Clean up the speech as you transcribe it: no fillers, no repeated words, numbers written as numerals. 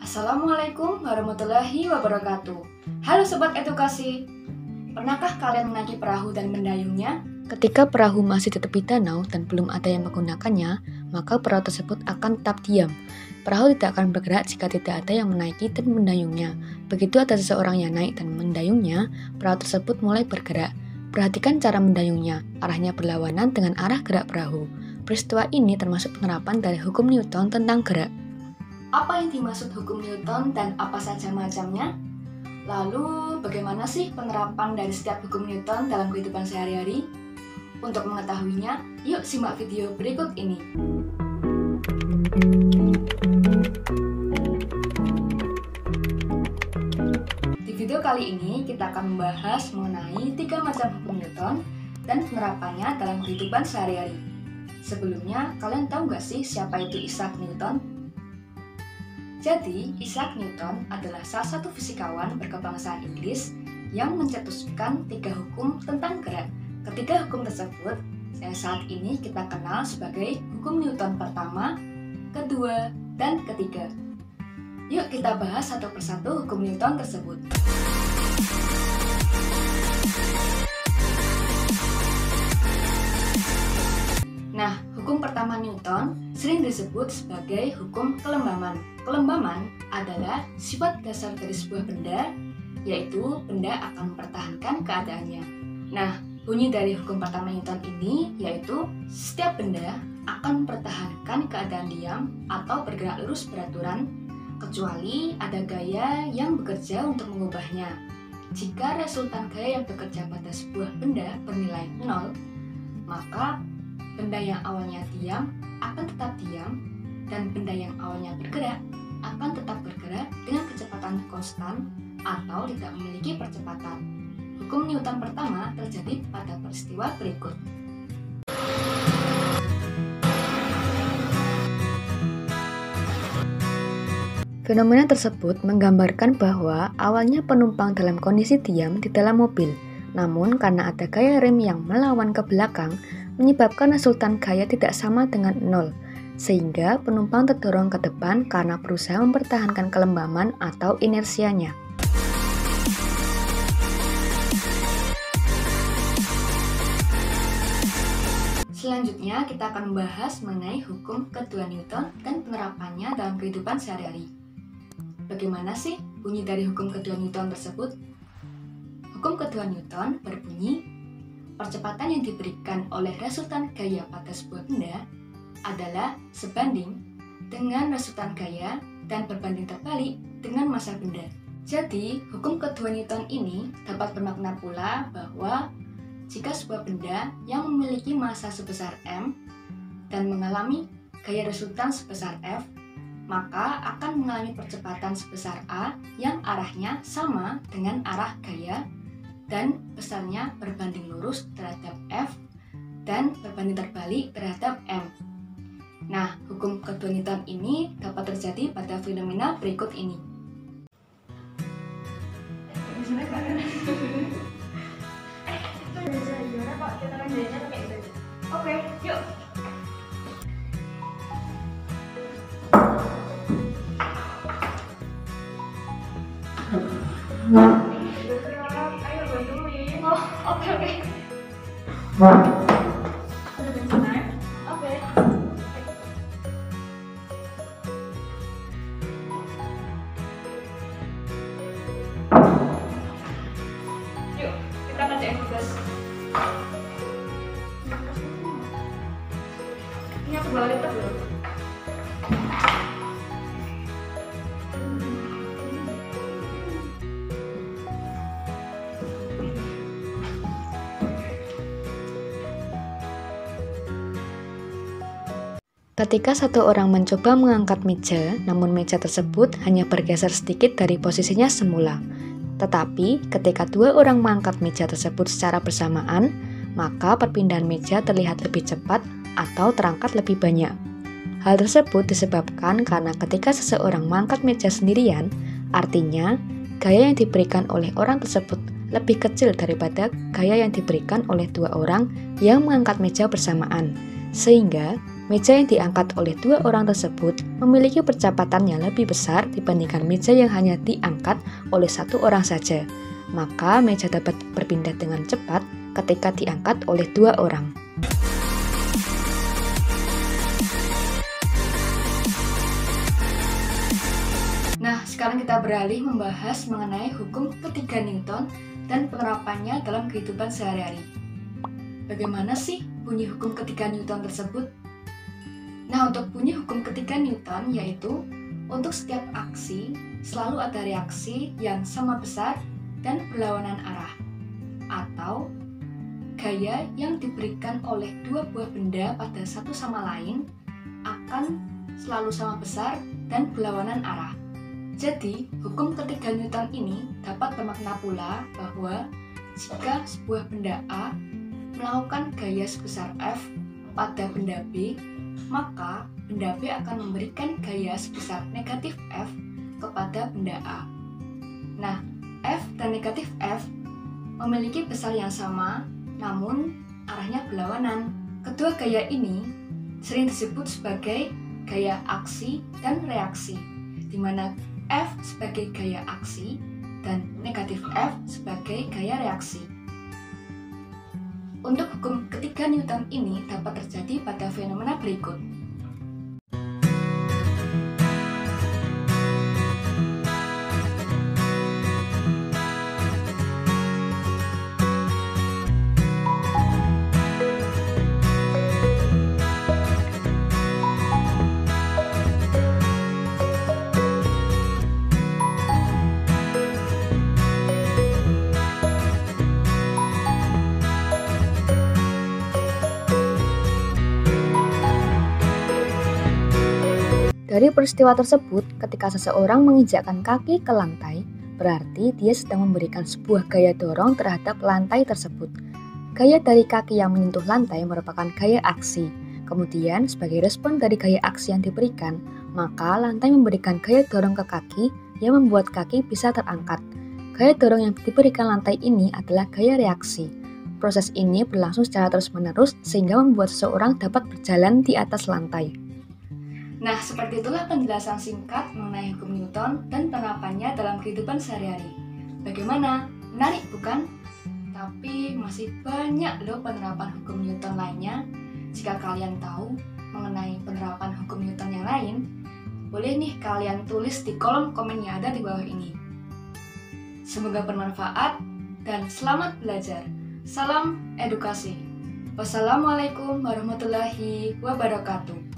Assalamualaikum warahmatullahi wabarakatuh. Halo Sobat Edukasi, pernahkah kalian menaiki perahu dan mendayungnya? Ketika perahu masih di tepi danau dan belum ada yang menggunakannya, maka perahu tersebut akan tetap diam. Perahu tidak akan bergerak jika tidak ada yang menaiki dan mendayungnya. Begitu ada seseorang yang naik dan mendayungnya, perahu tersebut mulai bergerak. Perhatikan cara mendayungnya, arahnya berlawanan dengan arah gerak perahu. Peristiwa ini termasuk penerapan dari hukum Newton tentang gerak. Apa yang dimaksud hukum Newton dan apa saja macamnya? Lalu, bagaimana sih penerapan dari setiap hukum Newton dalam kehidupan sehari-hari? Untuk mengetahuinya, yuk simak video berikut ini. Di video kali ini, kita akan membahas mengenai 3 macam hukum Newton dan penerapannya dalam kehidupan sehari-hari. Sebelumnya, kalian tahu nggak sih siapa itu Isaac Newton? Jadi, Isaac Newton adalah salah satu fisikawan berkebangsaan Inggris yang mencetuskan 3 hukum tentang gerak. Ketiga hukum tersebut yang saat ini kita kenal sebagai hukum Newton pertama, kedua, dan ketiga. Yuk kita bahas satu persatu hukum Newton tersebut. Nah, hukum pertama Newton sering disebut sebagai hukum kelembaman. Kelembaman adalah sifat dasar dari sebuah benda, yaitu benda akan mempertahankan keadaannya. Nah, bunyi dari hukum pertama Newton ini yaitu setiap benda akan mempertahankan keadaan diam atau bergerak lurus beraturan, kecuali ada gaya yang bekerja untuk mengubahnya. Jika resultan gaya yang bekerja pada sebuah benda bernilai 0, maka benda yang awalnya diam akan tetap diam, dan benda yang awalnya bergerak akan tetap bergerak dengan kecepatan konstan atau tidak memiliki percepatan. Hukum Newton pertama terjadi pada peristiwa berikut. Fenomena tersebut menggambarkan bahwa awalnya penumpang dalam kondisi diam di dalam mobil, namun karena ada gaya rem yang melawan ke belakang, menyebabkan resultan gaya tidak sama dengan 0, sehingga penumpang terdorong ke depan karena berusaha mempertahankan kelembaman atau inersianya. Selanjutnya, kita akan membahas mengenai hukum kedua Newton dan penerapannya dalam kehidupan sehari-hari. Bagaimana sih bunyi dari hukum kedua Newton tersebut? Hukum kedua Newton berbunyi, percepatan yang diberikan oleh resultan gaya pada sebuah benda adalah sebanding dengan resultan gaya dan berbanding terbalik dengan massa benda. Jadi, hukum kedua Newton ini dapat bermakna pula bahwa jika sebuah benda yang memiliki massa sebesar m dan mengalami gaya resultan sebesar f, maka akan mengalami percepatan sebesar a yang arahnya sama dengan arah gaya dan besarnya berbanding lurus terhadap f dan berbanding terbalik terhadap m. Nah, hukum kedua Newton ini dapat terjadi pada fenomena berikut ini. Oke, yuk. Oke. Ada bensinnya? Oke. Yuk, kita kerjain tugas. Ini aku bawa laptop dulu. Ketika satu orang mencoba mengangkat meja, namun meja tersebut hanya bergeser sedikit dari posisinya semula. Tetapi, ketika 2 orang mengangkat meja tersebut secara bersamaan, maka perpindahan meja terlihat lebih cepat atau terangkat lebih banyak. Hal tersebut disebabkan karena ketika seseorang mengangkat meja sendirian, artinya gaya yang diberikan oleh orang tersebut lebih kecil daripada gaya yang diberikan oleh 2 orang yang mengangkat meja bersamaan. Sehingga Meja yang diangkat oleh dua orang tersebut memiliki percepatan yang lebih besar dibandingkan meja yang hanya diangkat oleh satu orang saja. Maka meja dapat berpindah dengan cepat ketika diangkat oleh dua orang. Nah, sekarang kita beralih membahas mengenai hukum ketiga Newton dan penerapannya dalam kehidupan sehari-hari. Bagaimana sih bunyi hukum ketiga Newton tersebut? Nah, untuk bunyi hukum ketiga Newton yaitu untuk setiap aksi selalu ada reaksi yang sama besar dan berlawanan arah, atau gaya yang diberikan oleh dua buah benda pada satu sama lain akan selalu sama besar dan berlawanan arah. Jadi, hukum ketiga Newton ini dapat bermakna pula bahwa jika sebuah benda A melakukan gaya sebesar F pada benda B, maka benda B akan memberikan gaya sebesar negatif F kepada benda A. Nah, F dan negatif F memiliki besar yang sama, namun arahnya berlawanan. Kedua gaya ini sering disebut sebagai gaya aksi dan reaksi, di mana F sebagai gaya aksi dan negatif F sebagai gaya reaksi. Untuk hukum ketiga Newton ini dapat terjadi pada fenomena berikut. Dari peristiwa tersebut, ketika seseorang menginjakkan kaki ke lantai, berarti dia sedang memberikan sebuah gaya dorong terhadap lantai tersebut. Gaya dari kaki yang menyentuh lantai merupakan gaya aksi. Kemudian, sebagai respon dari gaya aksi yang diberikan, maka lantai memberikan gaya dorong ke kaki yang membuat kaki bisa terangkat. Gaya dorong yang diberikan lantai ini adalah gaya reaksi. Proses ini berlangsung secara terus-menerus sehingga membuat seseorang dapat berjalan di atas lantai. Nah, seperti itulah penjelasan singkat mengenai hukum Newton dan penerapannya dalam kehidupan sehari-hari. Bagaimana? Menarik bukan? Tapi masih banyak loh penerapan hukum Newton lainnya. Jika kalian tahu mengenai penerapan hukum Newton yang lain, boleh nih kalian tulis di kolom komen yang ada di bawah ini. Semoga bermanfaat dan selamat belajar. Salam edukasi. Wassalamualaikum warahmatullahi wabarakatuh.